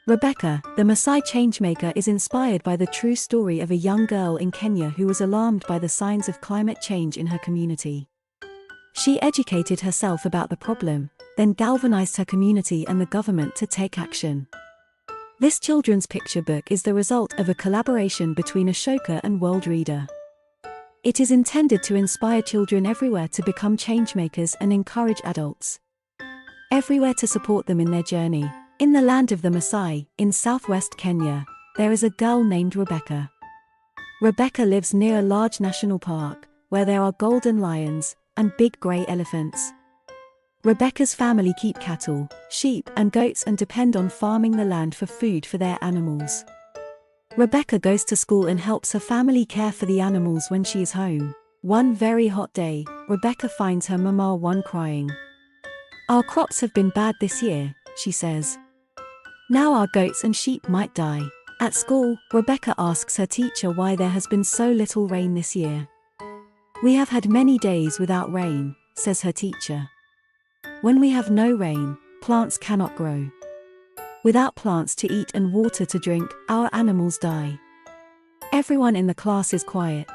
Rebecca, the Maasai Changemaker, is inspired by the true story of a young girl in Kenya who was alarmed by the signs of climate change in her community. She educated herself about the problem, then galvanized her community and the government to take action. This children's picture book is the result of a collaboration between Ashoka and Worldreader. It is intended to inspire children everywhere to become changemakers and encourage adults everywhere to support them in their journey. In the land of the Maasai, in southwest Kenya, there is a girl named Rebecca. Rebecca lives near a large national park, where there are golden lions and big grey elephants. Rebecca's family keep cattle, sheep and goats and depend on farming the land for food for their animals. Rebecca goes to school and helps her family care for the animals when she is home. One very hot day, Rebecca finds her mama crying. "Our crops have been bad this year," she says. "Now our goats and sheep might die." At school, Rebecca asks her teacher why there has been so little rain this year. "We have had many days without rain," says her teacher. "When we have no rain, plants cannot grow. Without plants to eat and water to drink, our animals die." Everyone in the class is quiet.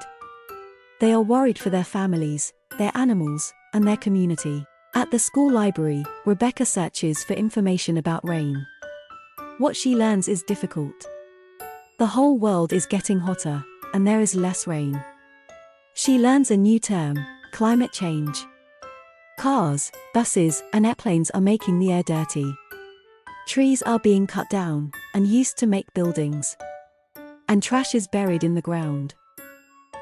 They are worried for their families, their animals, and their community. At the school library, Rebecca searches for information about rain. What she learns is difficult. The whole world is getting hotter, and there is less rain. She learns a new term: climate change. Cars, buses, and airplanes are making the air dirty. Trees are being cut down and used to make buildings. And trash is buried in the ground.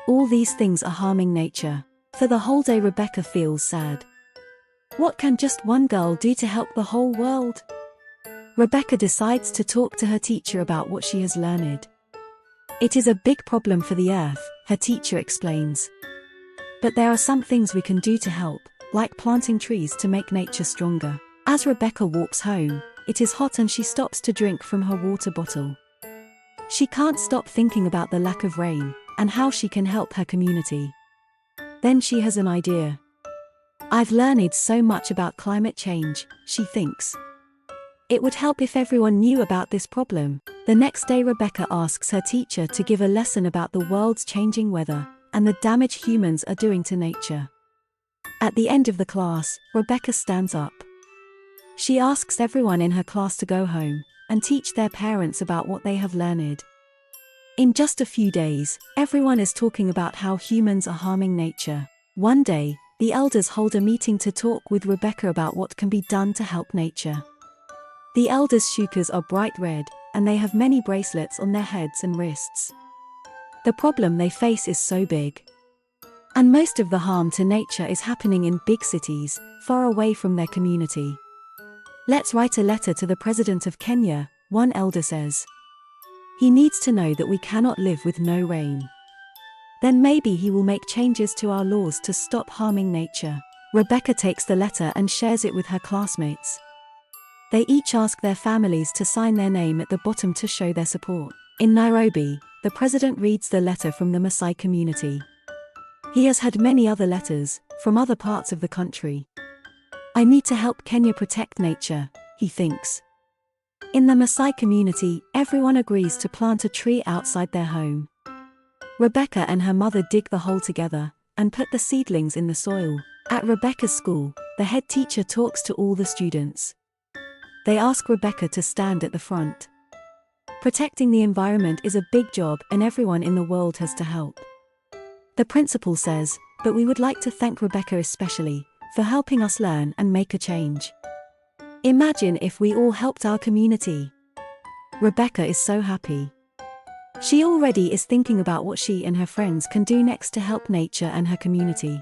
All these things are harming nature. For the whole day, Rebecca feels sad. What can just one girl do to help the whole world? Rebecca decides to talk to her teacher about what she has learned. "It is a big problem for the earth," her teacher explains. "But there are some things we can do to help, like planting trees to make nature stronger." As Rebecca walks home, it is hot and she stops to drink from her water bottle. She can't stop thinking about the lack of rain and how she can help her community. Then she has an idea. "I've learned so much about climate change," she thinks. "It would help if everyone knew about this problem." The next day, Rebecca asks her teacher to give a lesson about the world's changing weather and the damage humans are doing to nature. At the end of the class, Rebecca stands up. She asks everyone in her class to go home and teach their parents about what they have learned. In just a few days, everyone is talking about how humans are harming nature. One day, the elders hold a meeting to talk with Rebecca about what can be done to help nature. The elders' shukas are bright red, and they have many bracelets on their heads and wrists. The problem they face is so big. And most of the harm to nature is happening in big cities, far away from their community. "Let's write a letter to the President of Kenya," one elder says. "He needs to know that we cannot live with no rain. Then maybe he will make changes to our laws to stop harming nature." Rebecca takes the letter and shares it with her classmates. They each ask their families to sign their name at the bottom to show their support. In Nairobi, the president reads the letter from the Maasai community. He has had many other letters from other parts of the country. "I need to help Kenya protect nature," he thinks. In the Maasai community, everyone agrees to plant a tree outside their home. Rebecca and her mother dig the hole together and put the seedlings in the soil. At Rebecca's school, the head teacher talks to all the students. They ask Rebecca to stand at the front. Protecting the environment is a big job and everyone in the world has to help. The principal says, "But we would like to thank Rebecca especially for helping us learn and make a change. Imagine if we all helped our community." Rebecca is so happy. She already is thinking about what she and her friends can do next to help nature and her community.